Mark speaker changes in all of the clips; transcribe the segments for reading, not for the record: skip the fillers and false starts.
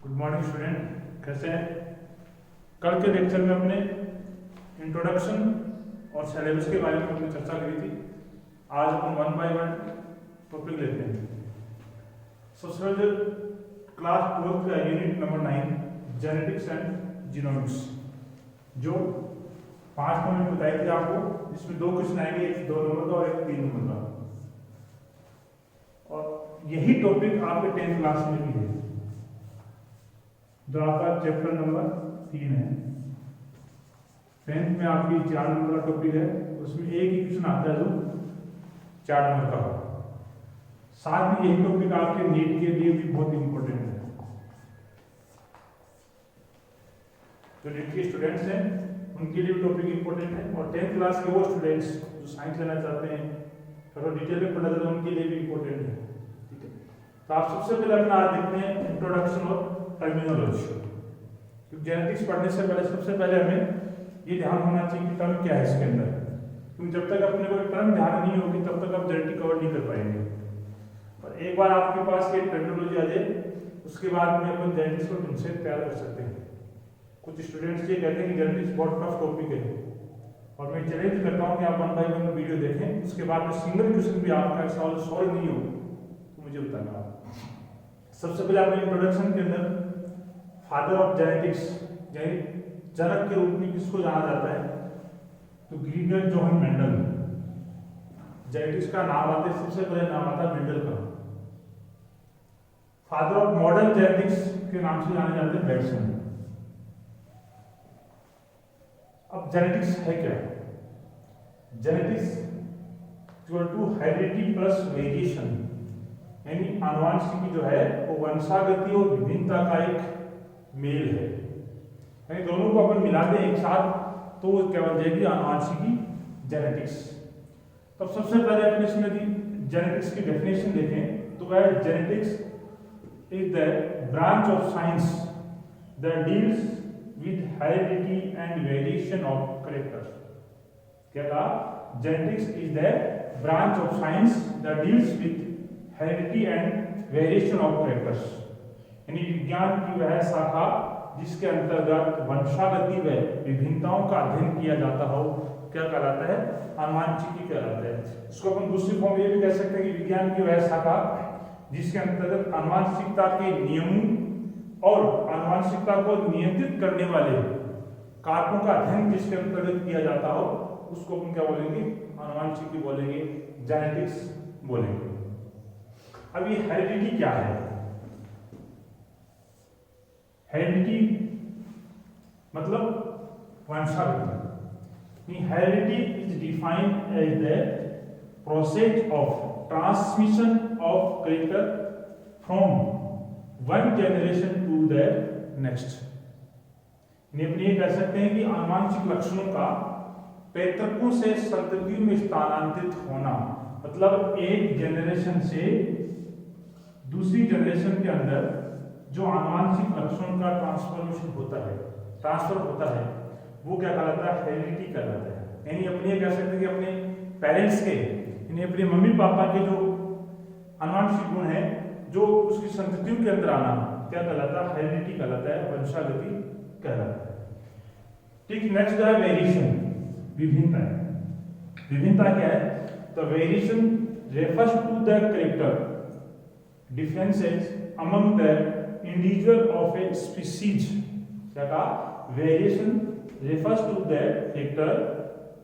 Speaker 1: Good morning student, कैसे हैं? कल के लेक्चर में अपने इंट्रोडक्शन और सिलेबस के बारे में हमने चर्चा करी थी। आज अपन वन बाय वन टॉपिक लेते हैं। सबसे पहले क्लास 12 का unit number 9 genetics and genomics, जो 5 मिनट बताई थी आपको, जिसमें 2 क्वेश्चन आएंगे, एक 2 नंबर का और एक 3 नंबर का। और यही टॉपिक आपके 10th क्लास में भी है, जो आपका चैप्टर नंबर 3 है। 10th में आपकी 4 नंबर का टॉपिक है, उसमें एक ही क्वेश्चन आता है जो 4 नंबर का हो। साथ में यही टॉपिक आपके नीट के लिए भी बहुत इंपॉर्टेंट है। जो नीट के स्टूडेंट्स हैं उनके लिए भी टॉपिक इंपॉर्टेंट है, और 10th क्लास के वो स्टूडेंट्स जो साइंस लेना चाहते हैं, थोड़ा डिटेल में पढ़ना चाहते हैं, उनके लिए भी इंपॉर्टेंट है। ठीक है, तो आप सबसे पहले अपना आज देखते हैं इंट्रोडक्शन और टर्मिनोलॉजी। जेनेटिक्स पढ़ने से पहले सबसे पहले हमें ये ध्यान होना चाहिए कि टर्म क्या है इसके अंदर, क्योंकि जब तक अपने को टर्म ध्यान नहीं होगी तब तक आप जेनेटिक कवर नहीं कर पाएंगे। और एक बार आपके पास ये टर्मिनोलॉजी आ जाए, उसके बाद में अपन जेनेटिक्स को तुमसे तैयार कर सकते हैं। कुछ स्टूडेंट्स ये कहते हैं कि जेनेटिक्स बहुत टफ टॉपिक है, और मैं चैलेंज करता हूँ कि आप 1 बाय 1 वीडियो देखें, उसके बाद में सिंगल क्वेश्चन भी आपका सवाल सॉल्व नहीं हो तो मुझे बताना। सबसे पहले आपने इंट्रोडक्शन के अंदर फादर ऑफ जेनेटिक्स, जनक के रूप में किसको जाना जाता है, तो ग्रीगर जोहन मेंडल। जेनेटिक्स का नाम आते है, सबसे पहले नाम आता है मेंडल का। फादर ऑफ मॉडर्न जेनेटिक्स के नाम से जाने जाते हैं बेटसन। अब जेनेटिक्स है क्या? Genetics equal to heredity plus variation, यानी आनुवंशिकी जो है वो वंशागति और विभिन्नता का एक मेल है। यानी दोनों को अपन मिला दें एक साथ तो वो क्या बन जाएगी? आनुवंशिकी जेनेटिक्स। तब सबसे पहले अपन इसमें जेनेटिक्स की डेफिनेशन देखें तो वह genetics is the branch of science that deals with heredity and variation of characters. क्या कहा? Genetics is the branch of science that deals with heredity and variation of characters, यानी विज्ञान की वह शाखा जिसके अंतर्गत वंशागति व विभिन्नताओं का अध्ययन किया जाता हो, क्या कहलाता है? आनुवंशिकी कहलाता है। इसको अपन दूसरी फॉर्म ये भी कह सकते हैं कि विज्ञान की वह शाखा जिसके अंतर्गत आनुवंशिकता के नियमों और आनुवंशिकता को नियंत्रित करने वाले कारकों का अध्ययन जिसके अंतर्गत किया जाता हो, उसको अपन क्या बोलेंगे? आनुवंशिकी बोलेंगे, जेनेटिक्स बोलेंगे। अब ये हेरिडिटी क्या है? हेरिडिटी मतलब वंशागति। Heredity is defined as the process of transmission of character from one generation to the next. अपन ये कह सकते हैं कि आनुवंशिक लक्षणों का पैतृकों से संततियों में स्थानांतरित होना, मतलब एक जनरेशन से दूसरी जनरेशन के अंदर जो आनुवंशिक लक्षणों का ट्रांसफर होता है वो क्या कहलाता है? हेरिडिटी कहलाता है। यानी अपने ये कह सकते हैं कि अपने पेरेंट्स के, यानी अपने मम्मी पापा के जो आनुवंशिक गुण है, जो उसकी संततियों के अंदर आना, क्या कहलाता है? हेरिडिटी कहलाता है, वंशागति कहलाता है। ठीक, नेक्स्ट है वेरिएशन, विभिन्नता है। विभिन्नता क्या है? तो variation refers to the character differences among the individual of a species। क्या कहा? Variation refers to the character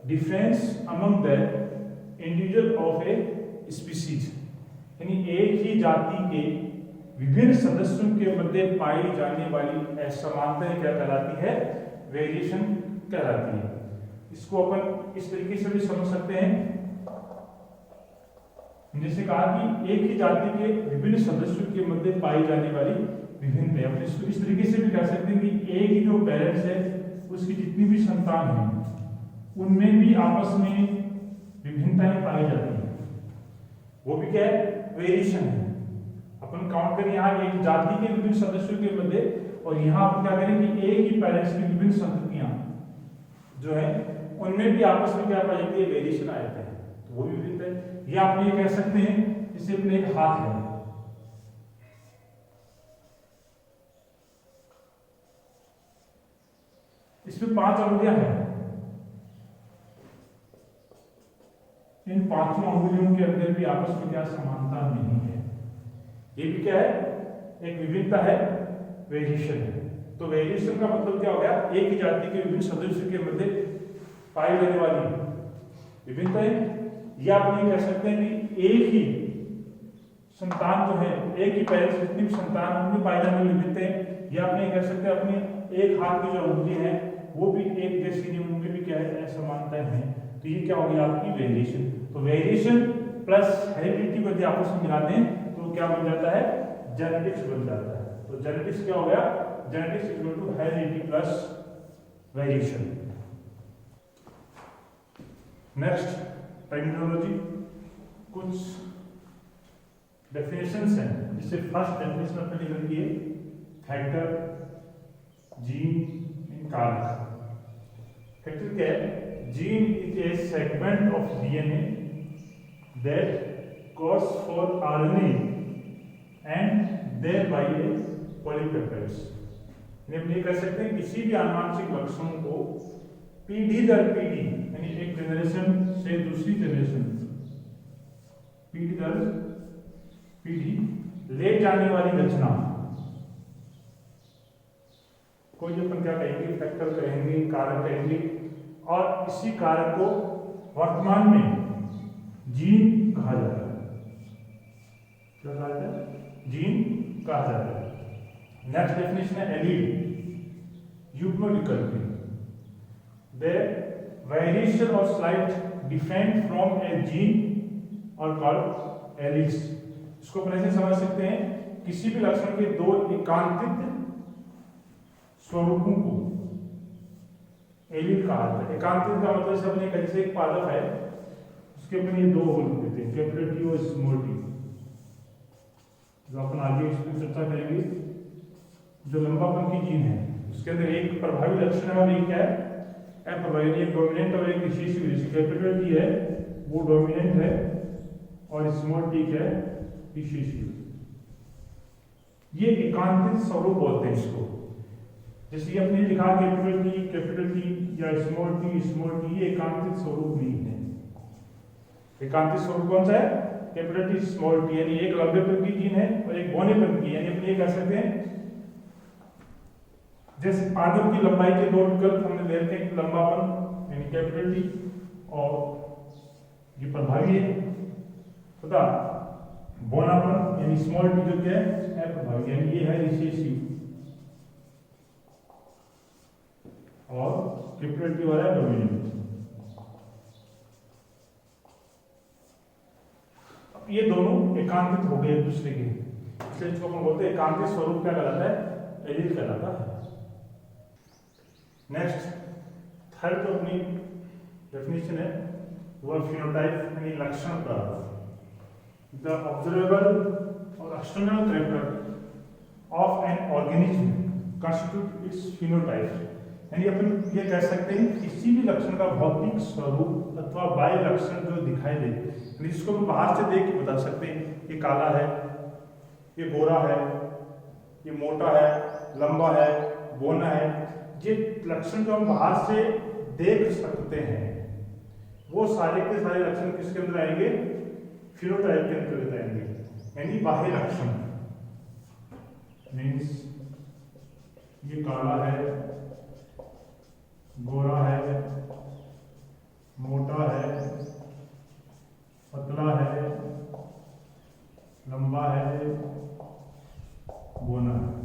Speaker 1: difference among the individual of a species, यानी एक ही जाति के विभिन्न सदस्यों के मध्य पाई जाने वाली असमानता क्या कहलाती है? वेरिएशन कहलाती है। इसको अपन इस तरीके से भी समझ सकते हैं, जैसे कहा कि एक ही जाति के विभिन्न सदस्यों के मध्य पाई जाने वाली विभिन्नता। अपने इसको इस तरीके से भी कह सकते हैं कि एक ही जो पेरेंट्स है उसकी जितनी भी संतान है उनमें भी आपस में विभिन्नताएं पाई जाती हैं, वो भी क्या है? वेरिएशन है। अपन काउंट करें यहाँ एक जाति के विभिन्न सदस्यों के मध्य, और यहाँ अपन क्या करें कि एक ही पेरेंट्स की विभिन्न संततियां जो है उनमें भी आपस में क्या पाई जाती है? वेरिएशन आ जाता है, तो वो भी विभिन्न है। या आप ये कह सकते हैं जैसे अपने एक हाथ है, इसमें 5 अंगुलियां हैं। इन 5 अंगुलियों के अंदर भी आपस में क्या समानता नहीं है। ये भी क्या है, एक विभिन्नता है, वेरिएशन है। तो वेरिएशन का मतलब क्या हो गया, एक ही जाति के विभिन्न सदस्यों के मध्य पाई जाने वाली विभिन्नता है। या आप ये कह सकते हैं कि एक ही संतान जो है, एक ही पैर से जितनी भी संतान उनमें पाई जाने वाली विभिन्नता है। या आप ये कह सकते हैं अपनी एक हाथ की जो उंगली है वो भी एक जैसी नहीं, उनमें भी क्या है, असमानताएं हैं। तो ये क्या होगी आपकी वेरिएशन। तो वेरिएशन प्लस हेरिडिटी को यदि आपस में मिला दें तो क्या बन जाता है, जेनेटिक्स बन जाता है। तो जेनेटिक्स क्या हो गया, genetics equal to heredity plus variation. Next terminology, कुछ डेफिनेशंस हैं, जिससे फर्स्ट डेफिनेशन अपने लिख रखी है, फैक्टर, जीन, कारक। फैक्टर क्या है, gene is A segment of DNA that codes for RNA and thereby A polypeptides. हम ये कह सकते हैं किसी भी आनुवंशिक लक्षण को पीढ़ी दर पीढ़ी, यानी एक जनरेशन से दूसरी जनरेशन, पीढ़ी दर पीढ़ी ले जाने वाली रचना को अपन क्या कहेंगे, फैक्टर कहेंगे, कारक कहेंगे। और इसी कारक को वर्तमान में जीन कहा जाता है। क्या कहा जाता है, जीन कहा जाता है। नेक्स्ट डेफिनेशन है एलील, युग्मविकल्पी, द वेरिएशन और slight different from A gene और कॉल्ड एलील्स। इसको अपन ऐसे समझ सकते हैं, किसी भी लक्षण के दो एकांतित स्वरूपों को एलील कहा जाता है। एकांतित का मतलब सब ने कैसे एक पादप है, उसके अपन ये दो होल देते हैं, कैपिटल टी और स्मॉल टी, जो अपन आगे इसमें चर्चा करेंगे। जो लंबापन की जीन है उसके अंदर एक प्रभावी लक्षण है और एक क्या है, अप्रभावी। एक डोमिनेंट और एक रिसेसिव। जैसे कैपिटल टी है वो डोमिनेंट है और स्मॉल टी क्या है, रिसेसिव। ये एकांतित स्वरूप बोलते हैं इसको। जैसे अपने लिखा कैपिटल टी या स्मॉल टी, ये एकांतित स्वरूप नहीं है। एकांतित स्वरूप कौन सा है, कैपिटल टी स्मॉल टी, यानी एक लंबेपन की जीन है और एक बौनेपन की। यानी अपन ये कह सकते हैं जैसे पादप की लंबाई के दो विकल्प हमने लेते हैं, लंबापन यानी कैपिटल टी और ये प्रभावी है, पता बौनापन यानी स्मॉल टी जो क्या है अप्रभावी, यानी ये है रिसेसिव और कैपिटल टी वाला डोमिनेंट। अब ये दोनों एकांतित हो गए एक दूसरे के, इसलिए इसको हम बोलते हैं एकांतित स्वरूप क्या कहलाता है, एलील कहलाता है। नेक्स्ट थर्ड जो अपनी डेफिनेशन है वो फिनोटाइप यानी लक्षण प्रारूप। द ऑब्जर्वेबल और external character of an organism constitute it's phenotype. यानी अपन ये कह सकते हैं किसी भी लक्षण का भौतिक स्वरूप अथवा बाह्य लक्षण जो दिखाई दे, जिसको हम बाहर से देख के बता सकते हैं ये काला है, ये गोरा है, ये मोटा है, लंबा है, बौना है। ये लक्षण जो हम बाहर से देख सकते हैं वो सारे के सारे लक्षण किसके अंदर आएंगे, फिनोटाइप के अंतर्गत आएंगे। यानी बाह्य लक्षण मीन्स ये काला है, गोरा है, मोटा है, पतला है, लंबा है, बौना है।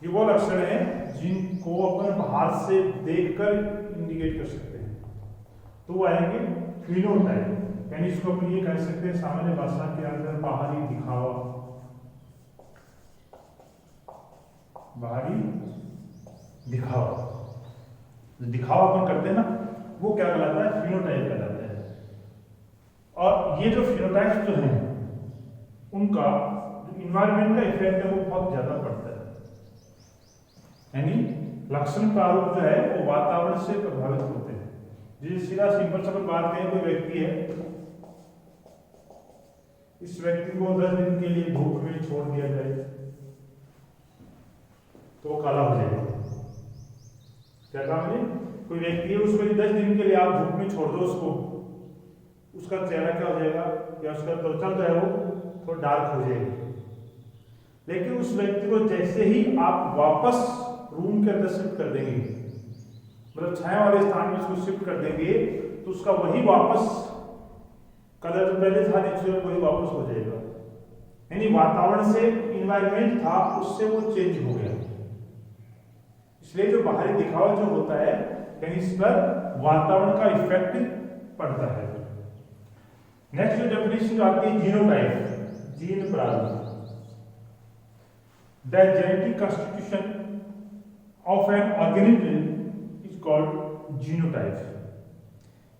Speaker 1: ये वो लक्षण है जिनको अपन बाहर से देखकर इंडिकेट कर सकते हैं, तो वो आएंगे फिनोटाइप। यानी इसको अपन ये कह सकते हैं सामान्य भाषा के अंदर बाहरी दिखावा, बाहरी दिखावा। दिखावा अपन करते हैं ना वो क्या कहलाता है, फिनोटाइप कहलाता है। और ये जो फिनोटाइप जो है उनका जो इन्वायरमेंट का इफेक्ट है वो बहुत ज्यादा पड़ता है। यानी लक्षण प्रारूप जो है वो वातावरण से प्रभावित होते हैं। जैसे सीधा सिंपल सा बात करें, कोई व्यक्ति है, इस व्यक्ति को 10 दिन के लिए धूप में छोड़ दिया जाए तो वो काला हो जाएगा। क्या कहा मैंने? कोई व्यक्ति है, उसको 10 दिन के लिए आप धूप में छोड़ दो उसको, उसका चेहरा क्या हो जाएगा, या उसका त्वचा जो है वो थोड़ा डार्क हो जाएगी। लेकिन उस व्यक्ति को जैसे ही आप वापस रूम के अंदर शिफ्ट कर देंगे, मतलब छाया वाले स्थान में उसको शिफ्ट कर देंगे, तो उसका वही वापस कलर जो पहले था नेचुरल वही वापस हो जाएगा। यानी वातावरण से, इन्वायरमेंट था उससे वो चेंज हो गया। इसलिए जो बाहरी दिखावा जो होता है, यानी इस पर वातावरण का इफेक्ट पड़ता है। नेक्स्ट जो डेफिनेशन जो आती है जीनोटाइप, जीन प्रारूप। The genetic constitution of an organism is called genotype.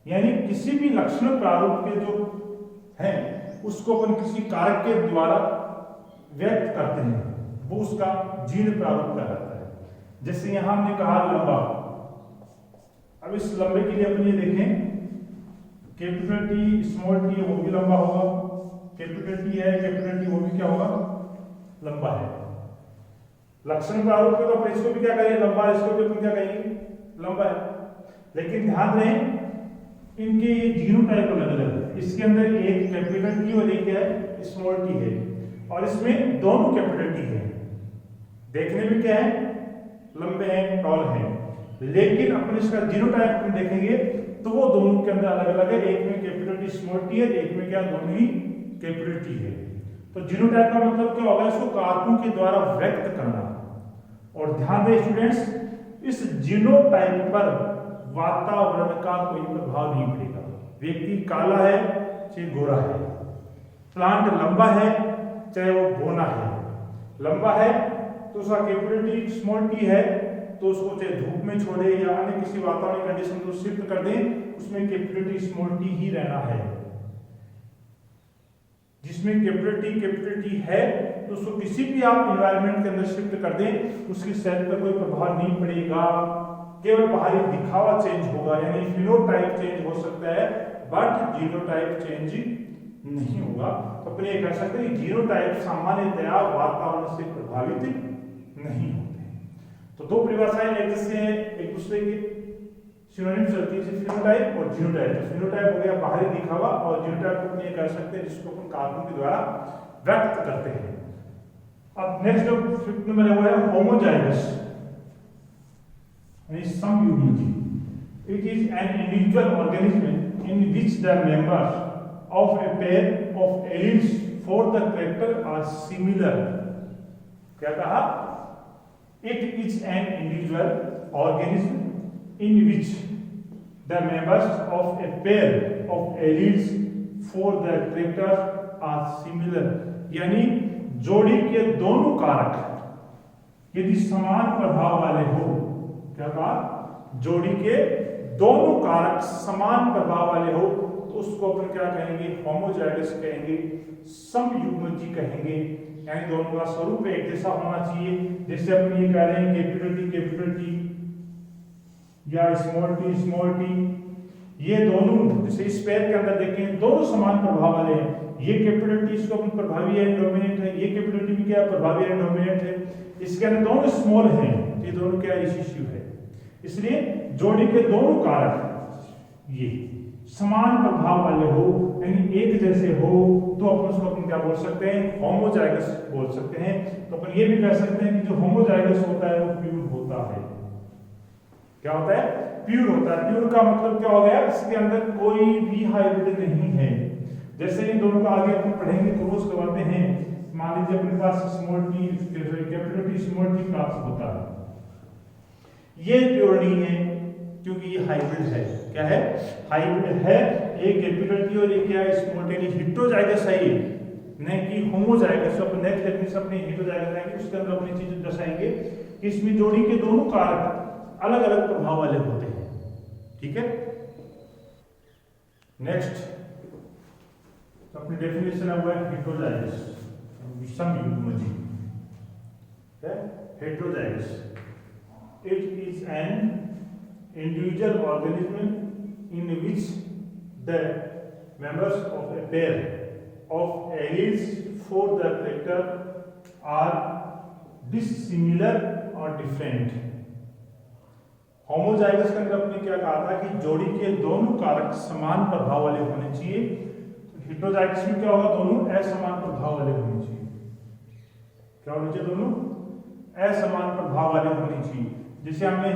Speaker 1: यानी किसी भी लक्षण प्रारूप के जो हैं उसको अपन किसी कारक के द्वारा व्यक्त करते हैं, वो उसका जीन प्रारूप कहलाता है। जैसे यहां हमने कहा लंबा, अब इस लंबे के लिए अपन ये देखें, कैपिटल टी स्मॉल टी वो भी लंबा होगा, कैपिटल टी है कैपिटल टी वो भी क्या होगा, लंबा है। लक्षण प्रारूप के तो अपन इसको भी क्या करेंगे, लंबा, इसको भी अपन क्या कहेंगे, लंबा है। लेकिन ध्यान रहे इनके ये जीनोटाइप अलग अलग है। इसके अंदर एक कैपिटल टी और एक है स्मॉल टी है, और इसमें दोनों कैपिटल टी है। देखने में क्या है, लंबे हैं, टॉल हैं, लेकिन अपन इसका जीनोटाइप अपन देखेंगे तो वो दोनों के अंदर अलग अलग है। एक में कैपिटल टी स्मॉल टी है, एक में क्या, दोनों ही कैपिटल टी है। तो जीनोटाइप का मतलब क्या होगा, इसको कारकों के द्वारा व्यक्त करना। और ध्यान दें स्टूडेंट्स, इस जीनोटाइप पर वातावरण का कोई प्रभाव नहीं पड़ेगा। व्यक्ति काला है चाहे गोरा है, प्लांट लंबा है चाहे वो बौना है, लंबा है तो उसका कैपिटल टी स्मॉल टी है, तो उसको चाहे धूप में छोड़े या अन्य किसी वातावरण कंडीशन को शिफ्ट कर दें, उसमें कैपिटल टी स्मॉल टी ही रहना है। जिसमें कैपिटल टी है तो उसको किसी भी आप एनवायरनमेंट के अंदर शिफ्ट कर दें, उसकी सेल पर कोई प्रभाव नहीं पड़ेगा, केवल बाहरी दिखावा चेंज होगा, यानी फिनोटाइप चेंज हो सकता है बट जीनोटाइप चेंज नहीं होगा। तो अपन ये कह सकते हैं जीनोटाइप सामान्यतया वातावरण से प्रभावित नहीं होते। तो दो परिभाषाएं एक दूसरे के सिनोनिम चलती है, फिनोटाइप और जीनोटाइप। तो फिनोटाइप हो गया बाहरी दिखावा, और जीनोटाइप को अपन ये कह सकते हैं जिसको अपन कारकों के द्वारा व्यक्त करते हैं। अब नेक्स्ट जो फिफ्थ नंबर है वो है homozygous, समयुग्मजी। It is an individual organism in which the members of a pair of alleles for the character are similar. क्या कहा? It is an individual organism in which the members of a pair of alleles for the character are similar. यानी जोड़ी के दोनों कारक यदि समान प्रभाव वाले हो, क्या कहा, जोड़ी के दोनों कारक समान प्रभाव वाले हो, तो उसको अपन क्या कहेंगे, होमोजाइगस कहेंगे, समयुग्मजी कहेंगे। यानी दोनों का स्वरूप एक जैसा होना चाहिए। जैसे अपन ये कह रहे हैं कैपिटल टी या स्मॉल टी, ये दोनों जैसे इस पेयर के अंदर देखें दोनों समान प्रभाव वाले हैं। ये कैपिटल टी इसको अपन प्रभावी एंड डोमिनेंट है, ये कैपिटल टी भी क्या प्रभावी एंड डोमिनेंट है। इसके अंदर दोनों स्मॉल हैं, ये दोनों क्या रिसेसिव है। इसलिए जोड़ी के दोनों कारक ये समान प्रभाव वाले हो, यानी एक जैसे हो, तो अपन क्या बोल सकते हैं, होमोजाइगस बोल सकते हैं। तो अपन ये भी कह सकते हैं कि जो होमोजाइगस होता है वो प्योर होता है। क्या होता है, प्योर होता है। प्योर का मतलब क्या हो गया, इसके अंदर कोई भी हाइब्रिड नहीं है। जैसे इन दोनों का आगे अपन पढ़ेंगे, क्रॉस करवाते हैं, मान लीजिए अपने पास small T capital T small T प्राप्त होता है, ये प्योर नहीं है क्योंकि ये हाइब्रिड है। क्या है, हाइब्रिड है। एक कैपिटल टी और एक क्या है, स्मॉल टी। हेटेरोजाइगस है ये, न कि होमोजाइगस। तो अपन नेक्स्ट डेफिनेशन अपने हेटेरोजाइगस आएंगे, उसके अंदर अपनी चीजें दर्शाएंगे कि इसमें जोड़ी के दोनों कारक अलग अलग प्रभाव वाले होते हैं। ठीक है, नेक्स्ट अपनी डेफिनेशन है वो है हेटेरोजाइगस, समयुग्मजी। Heterozygous, it is an individual organism in which the members of a pair of alleles for the character are dissimilar or different. Homozygous के अंदर अपने क्या कहा था कि जोड़ी के दोनों कारक समान प्रभाव वाले होने चाहिए। तो हेटेरोजाइगस में क्या होगा, दोनों असमान प्रभाव वाले होने चाहिए। क्या होने चाहिए, दोनों असमान प्रभाव वाले होने चाहिए। जैसे हमने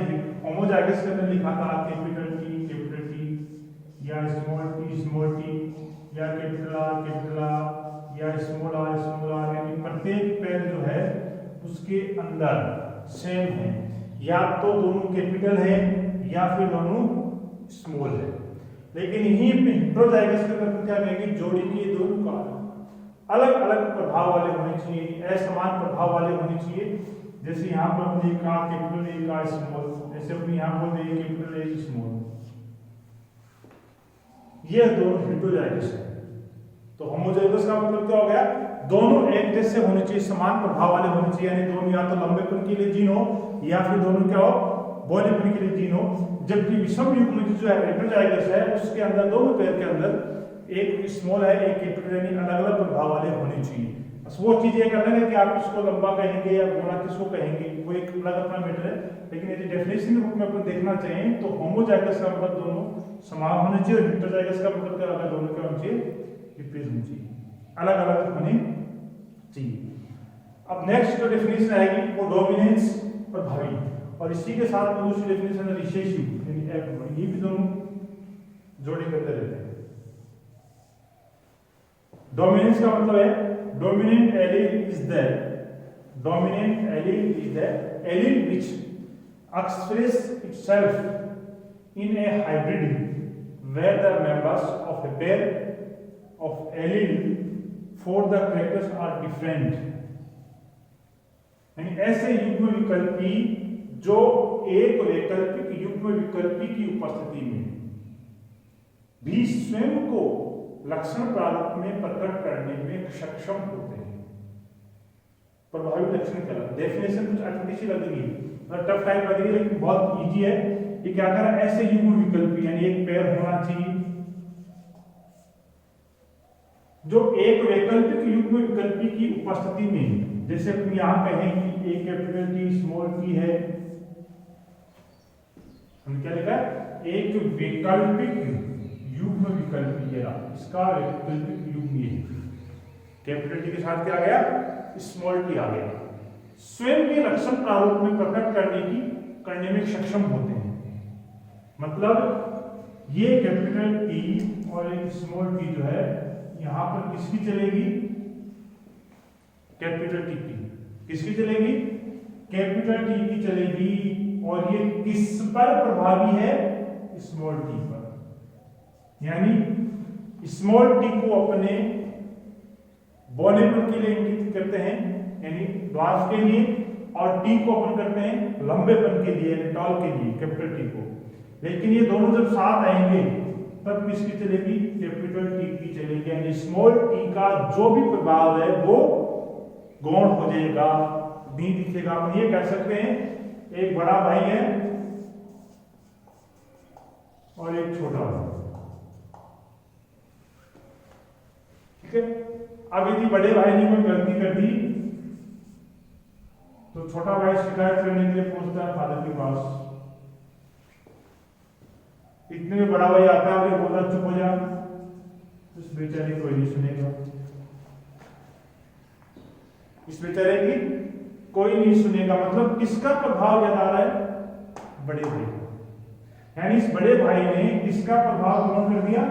Speaker 1: होमोजाइगस के अंदर लिखा था कैपिटल टी या स्मॉल टी या कैपिटल आर या स्मॉल आर, यानी प्रत्येक पेयर जो है उसके अंदर सेम है, या तो दोनों कैपिटल है या फिर दोनों स्मॉल है। लेकिन यहीं पे हेटेरोजाइगस के अंदर क्या कहेंगे, जोड़ी के दोनों कारक अलग अलग प्रभाव वाले होने चाहिए, असमान प्रभाव वाले होने चाहिए। जैसे यहाँ पर हमने कहा कैपिटल ए का स्मॉल, जैसे अपने यहाँ पर देखिए कैपिटल ए स्मॉल, ये दोनों हेटेरोजाइगस है। तो होमोजाइगस का मतलब क्या हो गया, दोनों एक जैसे होने चाहिए, समान प्रभाव वाले होने चाहिए, यानी दोनों या तो लंबेपन के लिए जीन हो या फिर दोनों क्या हो, बौनेपन के लिए जीन हो। जबकि विषम युग्म जो है हेटेरोजाइगस है, उसके अंदर दोनों पेयर के अंदर एक स्मॉल है एक कैपिटल, यानी अलग अलग प्रभाव वाले होने चाहिए। बस वो चीज ये कर लेंगे कि आप इसको लंबा कहेंगे या बौना किसको कहेंगे, वो एक अलग अपना मैटर है। लेकिन यदि डेफिनेशन के रूप में अपन देखना चाहें तो होमोजाइगस का मतलब दोनों समान होने चाहिए, और हेटेरोजाइगस का मतलब क्या होगा, दोनों क्या होने चाहिए, विपरीत होने चाहिए, अलग अलग होने चाहिए। अब नेक्स्ट जो डेफिनेशन आएगी वो डोमिनेंस प्रभावी, और इसी के साथ में दूसरी डेफिनेशन है रिसेसिव, यानी एब, ये भी दोनों जोड़ी करते रहते हैं। डोमिनेंस का मतलब है dominant allele is the allele which expresses itself in a hybrid where the members of a pair of allele for the characters are different। यानी ऐसे युग्म विकल्पी जो एक वैकल्पिक युग्म विकल्पी की उपस्थिति में भी स्वयं को लक्षण प्रारूप में प्रकट करने में सक्षम होते हैं। प्रभावी लक्षण क्या है, डेफिनेशन कुछ अटपटी लगेगी, टफ टाइप लगेगी, लेकिन बहुत इजी है। ये क्या कर रहा है, ऐसे युग्म विकल्पी यानी एक पेयर होना चाहिए जो एक वैकल्पिक युग्म विकल्पी की उपस्थिति में, जैसे हम यहां कहें कि एक कैपिटल टी स्मॉल टी है, हम क्या लिखा है, एक वैकल्पिक युग्म विकल्पी, इसका वैकल्पिक युग्म ये कैपिटल टी के साथ क्या आ गया, स्मॉल टी आ गया, स्वयं के लक्षण प्रारूप में प्रकट करने में सक्षम होते हैं। मतलब ये कैपिटल टी और एक स्मॉल टी जो है यहां पर किसकी चलेगी, कैपिटल टी की, किसकी चलेगी, कैपिटल टी की चलेगी, और ये किस पर प्रभावी है, स्मॉल टी पर। यानी स्मॉल टी को अपने बौनेपन के लिए इंगित करते हैं, यानी ड्वार्फ के लिए, और टी को अपन करते हैं लंबेपन के लिए, यानी टॉल के लिए, कैपिटल टी को। लेकिन ये दोनों जब साथ आएंगे तब किसकी चलेगी, कैपिटल टी की चलेगी, यानी स्मॉल टी का जो भी प्रभाव है वो गौण हो जाएगा, नहीं दिखेगा। अपन ये कह सकते हैं एक बड़ा भाई है और एक छोटा भाई, ठीक है। अब यदि बड़े भाई ने कोई गलती कर दी तो छोटा भाई शिकायत करने के लिए पहुंचता है फादर के पास। इतने में बड़ा भाई आता है और बोलता चुप हो जा, इस बेचारे कोई नहीं सुनेगा, इस बेचारे की कोई नहीं सुनेगा। मतलब किसका प्रभाव ज्यादा आ रहा है, बड़े भाई, यानी इस बड़े भाई ने किसका प्रभाव कौन कर दिया,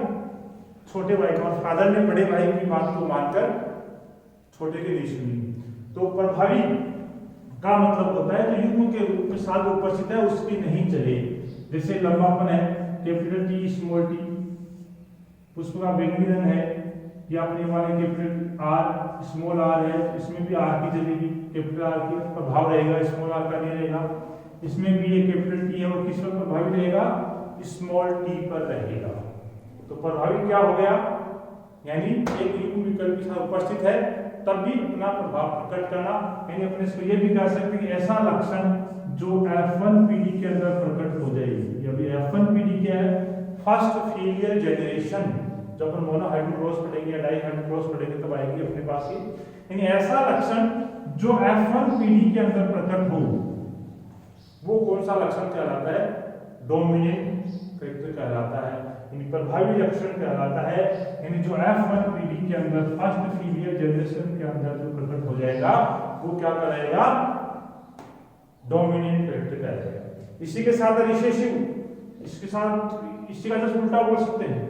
Speaker 1: छोटे भाई का। फादर ने बड़े भाई की बात को मानकर छोटे की नहीं सुनी। तो प्रभावी का मतलब होता है जो युग्म के रूप में साथ उपस्थित है उसकी नहीं चले। जैसे लंबापन है, कैपिटल टी स्मॉल टी, पुष्प का बैंगनी रंग है, या अपने वाले कैपिटल आर स्मॉल आर है, इसमें भी आर की चलेगी, कैपिटल आर की प्रभाव रहेगा, स्मॉल आर का नहीं रहेगा। इसमें भी ये कैपिटल टी है और किस पर प्रभावी रहेगा, स्मॉल टी पर रहेगा। तो प्रभावी क्या हो गया, यानी एक युग्म विकल्प के साथ उपस्थित है तब भी अपना प्रभाव प्रकट करना। यानी अपने इसको ये भी कह सकते हैं कि ऐसा लक्षण जो F1 पीढ़ी के अंदर प्रकट हो जाएगी। अभी F1 पीढ़ी क्या है, फर्स्ट फीलियर जनरेशन, जब अपन मोनोहाइड्रोक्रॉस पढ़ेंगे या डाइहाइड्रोक्रॉस पढ़ेंगे तब आएगी अपने पास ही। यानी ऐसा लक्षण जो F1 पीढ़ी के अंदर प्रकट हो वो कौन सा लक्षण कहलाता है, डोमिनेंट कैरेक्टर कहलाता है, यानी प्रभावी लक्षण कहलाता है। यानी जो F1 पीढ़ी के अंदर फर्स्ट फीलियर जनरेशन के अंदर जो प्रकट हो जाएगा वो क्या कहलाएगा, डोमिनेंट कैरेक्टर कहलाएगा। इसी के साथ रिसेसिव, इसके साथ इसी का जस्ट उल्टा बोल सकते हैं।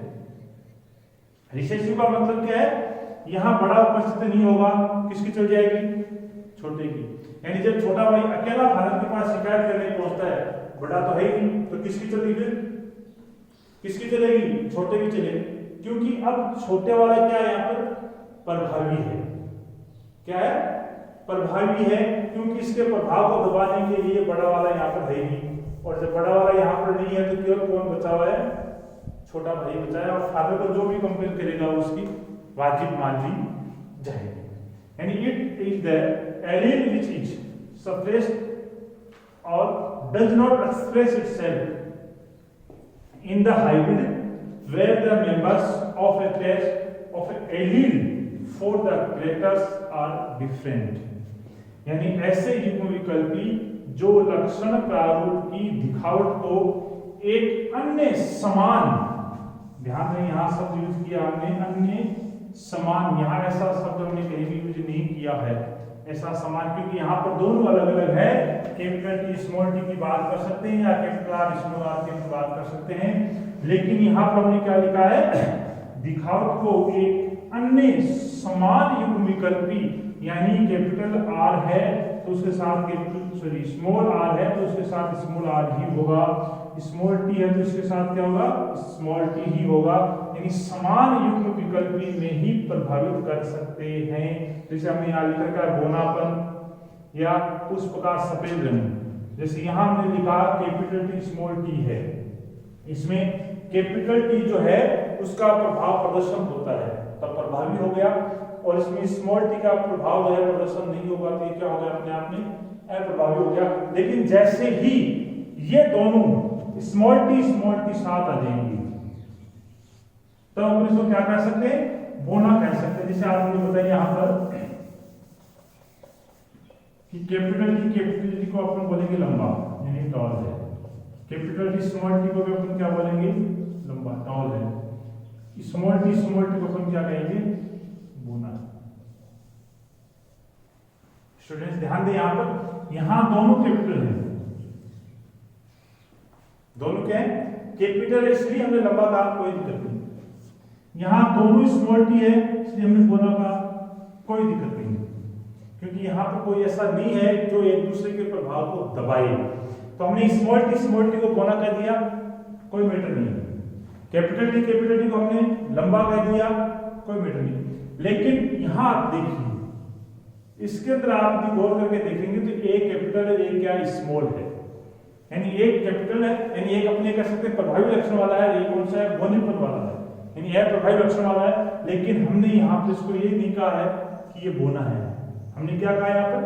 Speaker 1: रिसेसिव का मतलब क्या है, यहाँ बड़ा उपस्थित नहीं होगा, किसकी चल जाएगी, छोटे की। यानी जब छोटा भाई अकेला फादर के पास शिकायत करने पहुंचता है, बड़ा तो है ही नहीं, तो किसकी चलेगी, फिर किसकी चलेगी, छोटे की चलेगी। क्योंकि अब छोटे वाला क्या है, यहाँ पर प्रभावी है। क्या है, प्रभावी है, क्योंकि इसके प्रभाव को दबाने के लिए बड़ा वाला यहाँ पर है ही। और जब बड़ा वाला यहाँ पर नहीं है तो केवल कौन बचा हुआ है, छोटा भाई बचा है। और फादर को जो भी कंपेयर करेगा उसकी वाजिब मान ली जाएगी। यानी it is the allele which is suppressed और does not express itself in the hybrid where the members of a class of an allele for the characters are different। यानी ऐसे युग्म विकल्पी जो लक्षण प्रारूप की दिखावट को एक अन्य समान, ध्यान दें यहाँ शब्द यूज किया हमने, अन्य समान, यहाँ ऐसा शब्द हमने कहीं भी यूज नहीं किया है, ऐसा समान, क्योंकि यहाँ पर दोनों अलग अलग है। कैपिटल टी स्मॉल टी की बात कर सकते हैं या कैपिटल आर स्मॉल आर की बात कर सकते हैं, लेकिन यहाँ पर हमने क्या लिखा है, दिखावट को एक अन्य समान युग्म विकल्पी, यानी कैपिटल आर है तो उसके साथ स्मॉल आर है तो उसके साथ स्मॉल आर ही होगा, स्मॉल टी है तो इसके साथ क्या होगा, स्मॉल टी ही होगा। यानी समान युग्म विकल्पी में ही प्रभावित कर सकते हैं। जैसे हमने यहाँ लिखा का बोनापन या उस प्रकार सफेद रंग, जैसे यहाँ हमने लिखा कैपिटल टी स्मॉल टी है, इसमें कैपिटल टी जो है उसका प्रभाव प्रदर्शन होता है तब प्रभावी हो गया, और इसमें स्मॉल टी का प्रभाव जो है प्रदर्शन नहीं होगा तो ये क्या हो गया, अपने आप में अप्रभावी हो गया। लेकिन जैसे ही ये दोनों स्मॉल टी साथ आ जाएंगे तो हम इसको क्या कह सकते हैं, बोना कह सकते हैं। जैसे आपने बताया यहाँ पर कि कैपिटल टी को अपन बोलेंगे लंबा, यानी टॉल है। कैपिटल टी स्मॉल टी को भी अपन क्या बोलेंगे, लंबा टॉल है। स्मॉल टी को अपन क्या कहेंगे, बोना। स्टूडेंट्स ध्यान दें यहाँ पर, यहाँ दोनों कैपिटल है, दोनों क्या है, कैपिटल है इसलिए हमने लंबा कहा, कोई दिक्कत नहीं। यहाँ दोनों स्मॉल टी है इसलिए हमने बोना कहा, कोई दिक्कत नहीं, क्योंकि यहाँ पर कोई ऐसा नहीं है जो एक दूसरे के प्रभाव को दबाए। तो हमने स्मॉल टी को बोना कह दिया, कोई मैटर नहीं। कैपिटल टी को हमने लंबा कह दिया, कोई मैटर नहीं। लेकिन यहाँ आप देखिए, इसके अंदर आप भी गौर करके देखेंगे तो एक कैपिटल है, एक क्या स्मॉल है, यानी एक कैपिटल है, यानी एक अपने कह सकते हैं प्रभावी लक्षण वाला है, एक कौन सा है, बोनीपन वाला है, यानी यह प्रभावी लक्षण वाला है। लेकिन हमने यहाँ पर इसको ये नहीं कहा है कि ये बोना है, हमने क्या कहा यहाँ पर,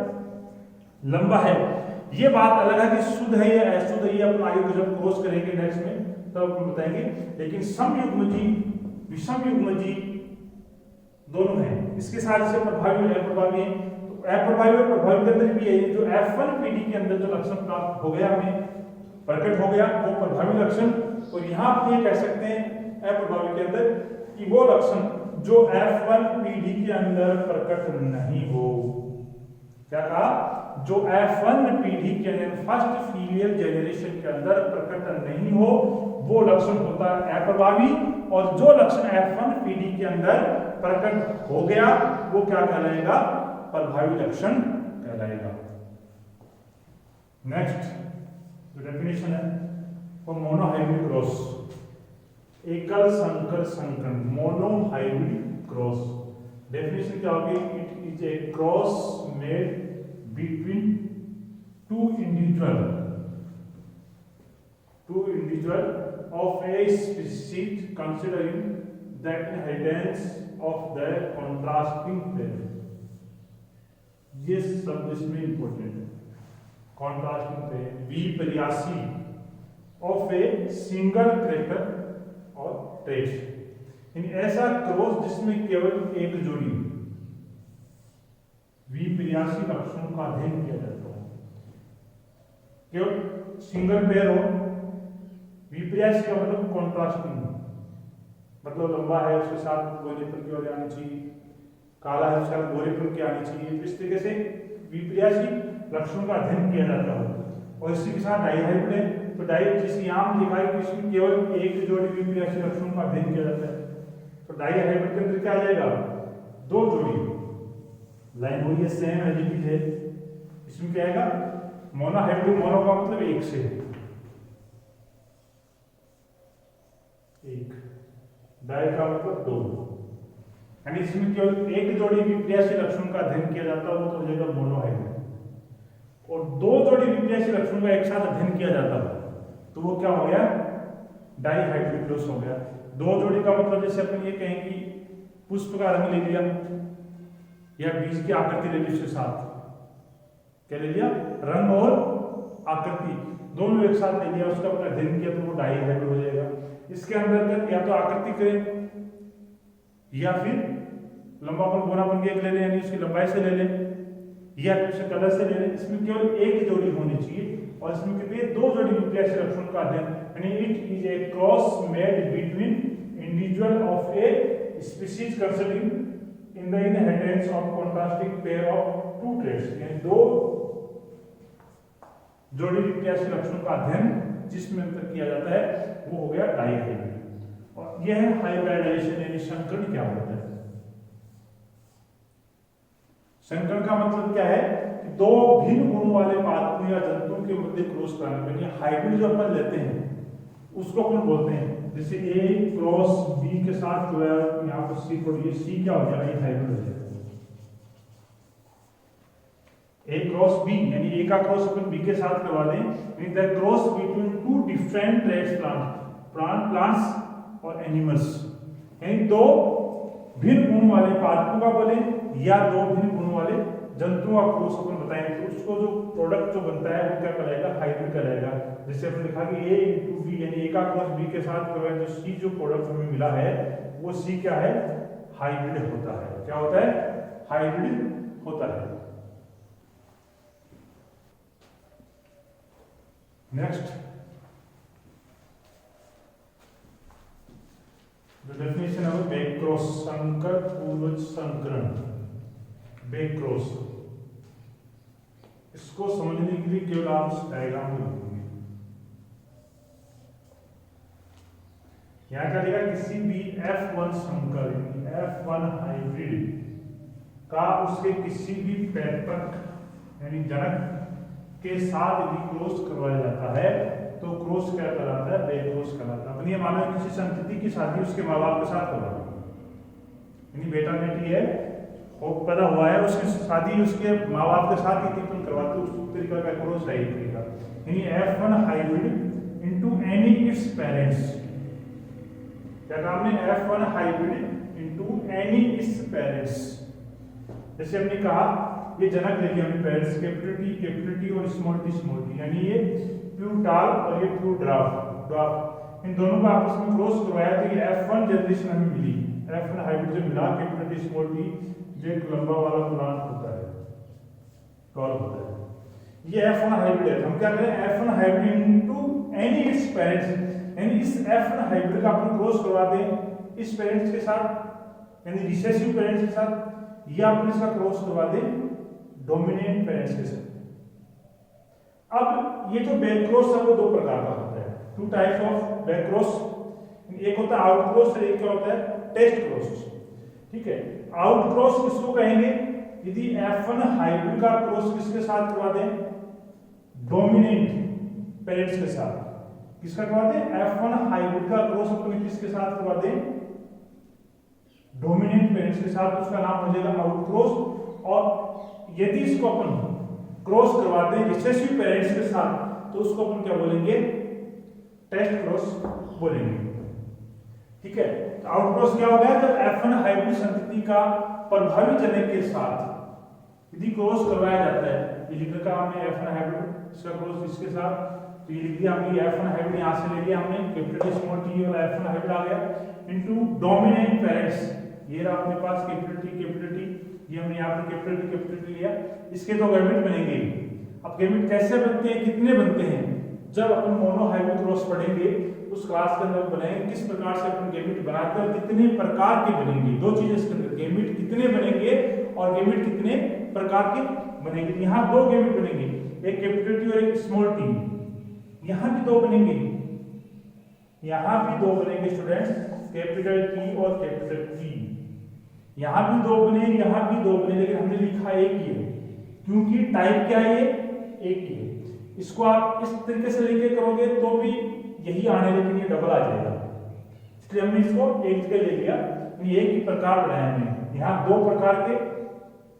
Speaker 1: लंबा है। ये बात अलग है कि शुद्ध है या अशुद्ध है, ये अपन आगे जब क्रॉस करेंगे नेक्स्ट में तब आपको बताएंगे। लेकिन समयुग्मजी विषमयुग्मजी दोनों हैं, इसके साथ से प्रभावी और अप्रभावी है। तो अप्रभावी और प्रभावी के अंदर भी है, जो F1 पीढ़ी के अंदर जो लक्षण प्राप्त हो गया, हमें प्रकट हो गया वो प्रभावी लक्षण, और यहाँ आप ये कह सकते हैं अप्रभावी के अंदर कि वो लक्षण जो F1 पीढ़ी के अंदर प्रकट नहीं हो। क्या कहा, जो F1 पीढ़ी के अंदर फर्स्ट फीलियल जनरेशन के अंदर प्रकट नहीं हो वो लक्षण होता है अप्रभावी, और जो लक्षण F1 पीढ़ी के अंदर प्रकट हो गया वो क्या कहलाएगा, प्रभावी लक्षण कहलाएगा। नेक्स्ट जो डेफिनेशन है वो मोनोहाइब्रिड क्रॉस, एकल संकर संकरण, मोनोहाइब्रिड क्रॉस। डेफिनेशन क्या होगी, it is a cross made between two individual of a species considering the inheritance of the contrasting pair। ये शब्द इसमें इंपॉर्टेंट है, contrasting pair, विपर्यासी of a single character और trait। यानी ऐसा क्रॉस जिसमें केवल एक जोड़ी विपर्यासी लक्षणों का अध्ययन किया जाता है, केवल सिंगल पेयर हो विप्रियासी का मतलब कॉन्ट्रास्टिंग, मतलब लंबा है उसके साथ गोलेपन की वजह आनी चाहिए, काला है उसके साथ गोरेपन की आनी चाहिए। इस तरीके से विप्रियासी लक्षणों का अध्ययन किया जाता है। और इसी के साथ डाइहाइब्रिड है, तो डाई जिस यहाँ लिखा है कि इसमें केवल एक जोड़ी विप्रियासी लक्षणों का अध्ययन किया जाता है, तो डाइहाइब्रिड के अंदर क्या आ जाएगा, दो जोड़ी। लाइन वही है, सेम एज इट इज है। इसमें क्या आएगा, मोनोहाइब्रिड, मोनो का मतलब एक से, एक, डाई का मतलब दो, यानी इसमें केवल एक जोड़ी विप्रियासी लक्षणों का अध्ययन किया जाता है, वो तो हो जाएगा मोनोहाइब्रिड। और दो जोड़ी विप्रियासी लक्षणों का एक साथ अध्ययन किया जाता है तो वो क्या हो गया, डाइहाइब्रिडोस हो गया। दो जोड़ी का मतलब जैसे अपन ये कहें कि पुष्प का रंग ले लिया या बीज की आकृति ले ली, उसके साथ क्या ले लिया, रंग और आकृति दोनों एक साथ ले लिया, उसका अपना अध्ययन किया तो वो डाइहाइब्रिड हो जाएगा। इसके अंदर या तो आकृति करें या फिर लंबापन गोलापन की एक ले लें, यानी उसकी लंबाई से ले लें, या फिर उसे कलर से ले लें। इसमें केवल एक जोड़ी होनी चाहिए और इसमें कितने, दो जोड़ी विप्रियासी लक्षणों का अध्ययन, यानी it is a cross made between individual of a species considering in the inheritance of contrasting pair of two traits, यानी दो जोड़ी विप्रियासी लक्षणों का अध्ययन जिसमें अंतर किया जाता है वो हो गया डाइहाइब्रिड। और यह है हाइब्रिडाइजेशन, यानी संकरण क्या होता है। संकरण का मतलब क्या है कि दो भिन्न गुणों वाले पादपों या जंतुओं के मध्य क्रॉस कराना, यानी हाइब्रिड जो अपन लेते हैं उसको अपन बोलते हैं, जैसे ए क्रॉस बी के साथ जो है यहाँ पर सी पढ़िए, सी क्या हो जाएगा, ये हाइब्रिड हो जाएगा। ए क्रॉस बी यानी ए का क्रॉस अपन बी के साथ करवा दें, यानी the cross between two different traits plants और एनिमल्स, यानी दो भिन्न गुण वाले पादपों का बोले या दो भिन्न गुण वाले जंतुओं का क्रॉस अपन बताएंगे तो उसको जो प्रोडक्ट जो बनता है वो क्या कहलाएगा, हाइब्रिड कहलाएगा। जैसे हमने लिखा कि ए इंटू बी, यानी ए का क्रॉस बी के साथ करवाए तो सी जो प्रोडक्ट हमें मिला है वो सी क्या है, हाइब्रिड होता है। क्या होता है, हाइब्रिड होता है। Next the definition of back cross, संकर पूर्वज संकरण, बैक क्रॉस। इसको समझने के लिए केवल आप इस डायग्राम में लिखेंगे, यहाँ क्या लिखा, किसी भी F1 संकर F1 हाइब्रिड का उसके किसी भी पैतृक यानी जनक के साथ यदि क्रॉस करवाया जाता है तो क्रॉस क्या कहलाता है, बैक क्रॉस कहलाता है। अपनी मानो किसी संतति की शादी उसके माँ बाप के साथ करवा, यानी बेटा बेटी है वो पैदा हुआ है, उसकी शादी उसके माँ बाप के साथ ही अपन करवाते, उस तरीका का क्रॉस है तरीका, यानी F1 hybrid into any its parents. क्या काम है, F1 hybrid into any its parents. जैसे हमने कहा ये जनक लेके हमने पेरेंट्स कैपिटल टी और स्मॉल टी, यानी ये प्यूटाल और ये ड्वार्फ, इन दोनों का आपस में क्रॉस करवाया तो ये F1 जनरेशन हमें मिली। F1 हाइब्रिड जो मिला कैपिटल टी स्मॉल टी, जो एक लंबा वाला प्लांट होता है, टॉल होता है, ये F1 हाइब्रिड है। हम क्या करें, F1 hybrid into any its parents, यानी इस F1 हाइब्रिड का अपन क्रॉस करवा दें इस पेरेंट्स के साथ, यानी रिसेसिव पेरेंट्स के साथ, या अपन इसका क्रॉस करवा दें डोमिनेंट पेरेंट्स के साथ। अब ये जो बैक क्रॉस है वो दो प्रकार का होता है, two types of back cross, एक होता है आउट क्रॉस और एक क्या होता है टेस्ट क्रॉस। ठीक है, आउट क्रॉस किसको कहेंगे, यदि F1 हाइब्रिड का क्रॉस किसके साथ करवा दें, डोमिनेंट पेरेंट्स के साथ। किसका करवा दें, F1 हाइब्रिड का क्रॉस अपने किसके साथ करवा दें, डोमिनेंट पेरेंट्स के साथ, उसका नाम हो जाएगा आउट क्रॉस। और यदि इसको अपन क्रॉस करवाते हैं रिसेसिव पेरेंट्स के साथ तो उसको अपन क्या बोलेंगे, टेस्ट क्रॉस बोलेंगे। ठीक है, तो आउट क्रॉस क्या होगा, जब F1 हाइब्रिड संतति का प्रभावी जनक के साथ यदि क्रॉस करवाया जाता है, ये लिखने का हमने F1 हाइब्रिड इसका क्रॉस इसके साथ, तो ये लिख दिया हमने F1 हाइब्रिड यहाँ से ले लिया हमने कैपिटल स्मॉल टी वाला F1 हाइब्रिड आ गया इनटू डोमिनेंट पेरेंट्स, ये रहा अपने पास कैपिटल टी, ये हमने यहाँ पर कैपिटल टी लिया, इसके दो गैमेट बनेंगे। अब गैमेट कैसे बनते हैं, कितने बनते हैं, जब अपन मोनो हाइब्रिड क्रॉस पढ़ेंगे उस क्लास के अंदर बनाएंगे किस प्रकार से अपन गैमेट बनाते हैं, कितने प्रकार के बनेंगे। दो चीजें इसके अंदर, गैमेट कितने बनेंगे और गैमेट कितने प्रकार के बनेंगे। यहाँ दो गैमेट बनेंगे, एक कैपिटल टी और एक स्मॉल टी। यहाँ भी दो बनेंगे, यहाँ भी दो बनेंगे स्टूडेंट्स, कैपिटल टी और कैपिटल टी। यहाँ भी दो बने, यहाँ भी दो बने, लेकिन हमने लिखा एक ही है क्योंकि टाइप क्या है, ये एक ही है। इसको आप इस तरीके से लेके करोगे तो भी यही आने, लेकिन ये डबल आ जाएगा, इसलिए हमने इसको एक जगह ले लिया। एक ही प्रकार बनाया हमने। यहाँ दो प्रकार के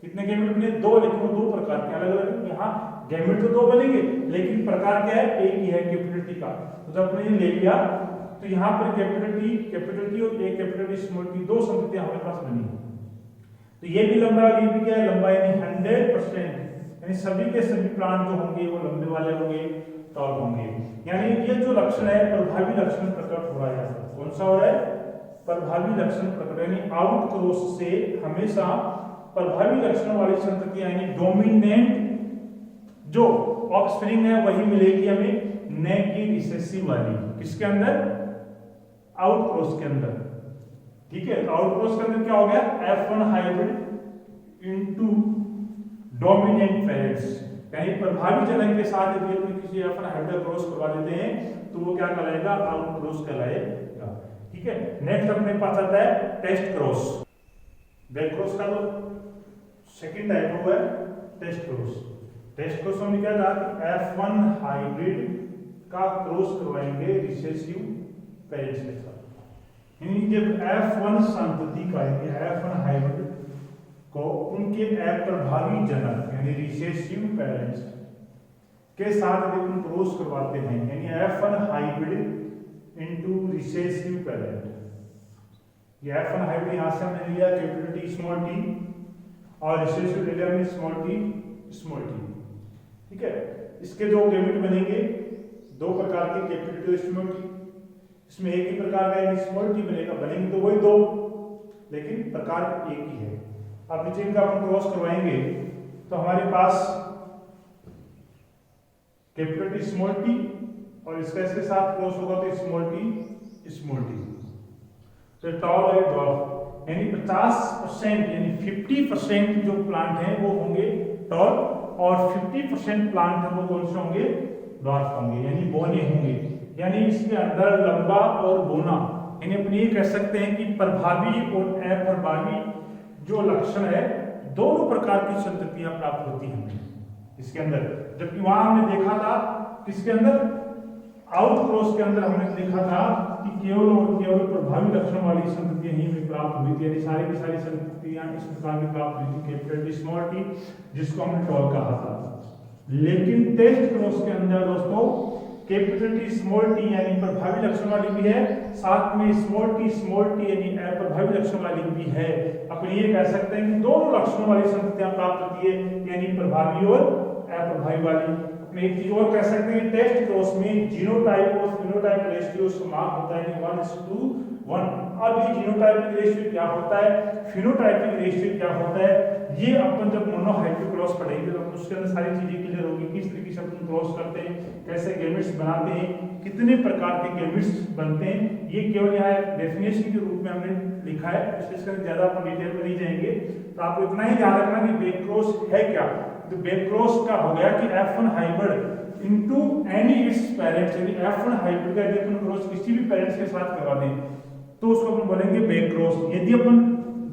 Speaker 1: कितने गैमेट बने, दो, लेकिन वो दो प्रकार के अलग अलग। यहाँ गैमेट तो दो बनेंगे लेकिन प्रकार क्या है, एक ही है, कैपिटल टी का। तो जब हमने ले लिया तो यहाँ पर कैपिटल टी और एक कैपिटल टी स्मॉल टी, दो संगतियां हमारे पास बनी। तो ये भी लंबा और ये भी क्या है, लंबा, यानी 100%, यानी सभी के सभी प्लांट जो होंगे वो लंबे वाले होंगे, टॉल होंगे। यानी ये जो लक्षण है प्रभावी लक्षण प्रकट हो रहा है। कौन सा हो रहा है, प्रभावी लक्षण प्रकट, यानी आउट क्रॉस से हमेशा प्रभावी लक्षण वाली संततियां, यानी डोमिनेंट जो ऑफस्प्रिंग है वही मिलेगी हमें, न कि रिसेसिव वाली। किसके अंदर, आउट क्रॉस के अंदर। ठीक है, आउट क्रॉस के अंदर क्या हो गया, F1 hybrid into dominant parents, यानी प्रभावी जनक के साथ यदि हम किसी F1 हाइब्रिड क्रॉस करवा देते हैं तो वो क्या कहलाएगा, आउट क्रॉस कहलाएगा। ठीक है, नेक्स्ट अपने पास आता है टेस्ट क्रॉस। बैक क्रॉस का तो सेकंड टाइप हुआ है टेस्ट क्रॉस। टेस्ट क्रॉस में क्या कहा, F1 हाइब्रिड का क्रॉस करवाएंगे रिसेसिव पेरेंट्स के साथ। यानी जब F1 संतति का F1 हाइब्रिड को उनके अप्रभावी जनक यानी रिसेसिव पेरेंट्स के साथ यदि हम क्रॉस करवाते हैं, यानी F1 hybrid into recessive parent. ये F1 हाइब्रिड यहां से हमने लिया कैपिटल टी स्मॉल टी और रिसेसिव ले लिया हमने स्मॉल टी स्मॉल टी। ठीक है, इसके दो गैमेट बनेंगे, दो प्रकार के कैपिटल टी स्मॉल टी। इसमें एक ही प्रकार का स्मॉल टी बनेगा, बनेंगे तो वही दो, लेकिन प्रकार एक ही है। अब नीचे इनका हम क्रॉस करवाएंगे तो हमारे पास कैपिटल टी स्मॉल टी और इसका इसके साथ क्रॉस होगा तो स्मॉल टी। तो टॉल और डॉल्फ, यानी 50% यानी 50% जो प्लांट हैं वो होंगे टॉल और 50% प्लांट हैं वो कौन से होंगे, डॉल्फ होंगे, यानी बोने होंगे। यानी इसके अंदर लंबा और बोना, यानी अपने ये कह सकते हैं कि प्रभावी और अप्रभावी जो लक्षण है दोनों प्रकार की संततियां प्राप्त होती हैं इसके अंदर। जबकि वहां हमने देखा था किसके अंदर, आउट क्रॉस के अंदर हमने देखा था कि केवल और केवल प्रभावी लक्षण वाली संततियां ही में प्राप्त हुई थी, यानी सारी की सारी संततियां इस प्रकार की प्राप्त हुई थी, कैपिटल टी स्मॉल टी, जिसको हमने टॉल कहा था। लेकिन टेस्ट क्रॉस के अंदर दोस्तों कैपिटल टी स्मॉल टी यानी प्रभावी लक्षण वाली भी है, साथ में स्मॉल टी यानी अप्रभावी लक्षण वाली भी है। अपन ये कह सकते हैं कि दोनों लक्षणों वाली संततियां प्राप्त होती है, यानी प्रभावी और अप्रभावी वाली। अपने एक चीज और कह सकते हैं, टेस्ट क्रॉस में जीनोटाइप और फिनोटाइप रेशियो समान होता है, 1:1। अब ये जीनोटाइपिक रेशियो क्या होता है, फिनोटाइपिक रेशियो क्या होता है, ये अपन जब मोनो हाइब्रिड क्रॉस पढ़ेंगे तो उसके अंदर सारी चीजें क्लियर होगी। किस तरीके से अपन क्रॉस करते हैं, कैसे गैमेट्स बनाते हैं, कितने प्रकार के गैमेट्स बनते हैं, ये केवल यहाँ डेफिनेशन के रूप में हमने लिखा है, इससे ज्यादा अपन डिटेल में नहीं जाएंगे। तो आपको इतना ही ध्यान रखना कि बैक क्रॉस है क्या। तो बैक क्रॉस का हो गया कि F1 hybrid into any its parents, यानी F1 हाइब्रिड का यदि अपन क्रॉस किसी भी पेरेंट्स के साथ करवा दें तो उसको अपन बोलेंगे बैक क्रॉस। यदि अपन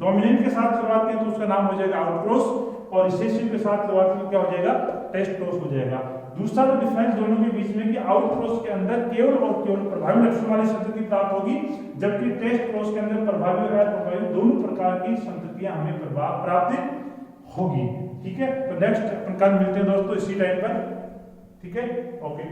Speaker 1: डोमिनेंट के साथ करवाते हैं तो उसका नाम हो जाएगा आउट क्रॉस, और रिसेसिव के साथ करवाते हैं क्या हो जाएगा, टेस्ट क्रॉस हो जाएगा। दूसरा जो डिफरेंस दोनों के बीच में कि आउट क्रॉस के अंदर केवल और केवल प्रभावी लक्षण वाली संतति प्राप्त होगी, जबकि टेस्ट क्रॉस के अंदर प्रभावी और अप्रभावी दोनों प्रकार की संततियां हमें प्राप्त होगी। ठीक है, तो नेक्स्ट अपन कल मिलते हैं दोस्तों इसी टाइम पर। ठीक है, ओके।